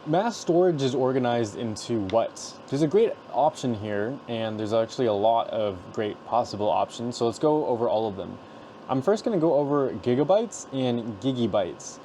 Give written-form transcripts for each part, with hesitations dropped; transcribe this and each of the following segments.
Mass storage is organized into what? There's a great option here, and there's actually a lot of great possible options, so let's go over all of them. I'm first going to go over gigabytes and gigabytes.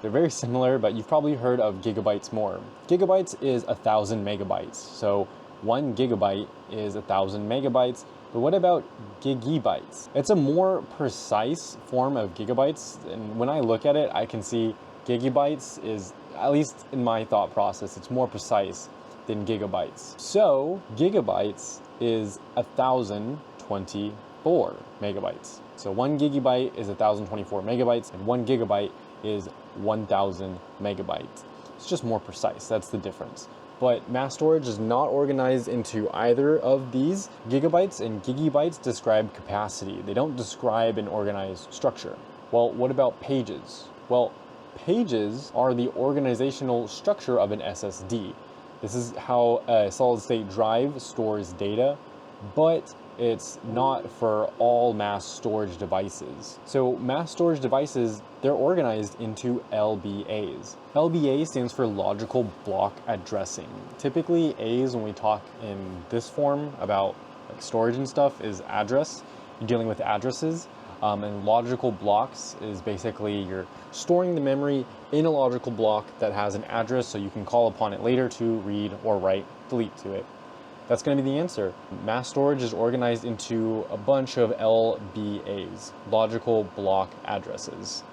They're very similar, but you've probably heard of gigabytes more. Gigabytes is 1,000 megabytes, so 1 gigabyte is 1,000 megabytes. But what about gigabytes? It's a more precise form of gigabytes, and when I look at it, I can see gigabytes is, at least in my thought process, it's more precise than gigabytes. So gigabytes is 1,024 megabytes. So 1 gigabyte is 1,024 megabytes, and 1 gigabyte is 1,000 megabytes. It's just more precise, that's the difference. But mass storage is not organized into either of these. Gigabytes and gigabytes describe capacity. They don't describe an organized structure. Well, what about pages? Well, pages are the organizational structure of an SSD. This is how a solid-state drive stores data, but it's not for all mass storage devices. So mass storage devices, they're organized into LBAs. LBA stands for logical block addressing. Typically, A's, when we talk in this form about like storage and stuff, is address. You're dealing with addresses. And logical blocks is basically you're storing the memory in a logical block that has an address, so you can call upon it later to read or write, delete to it. That's going to be the answer. Mass storage is organized into a bunch of LBAs, logical block addresses.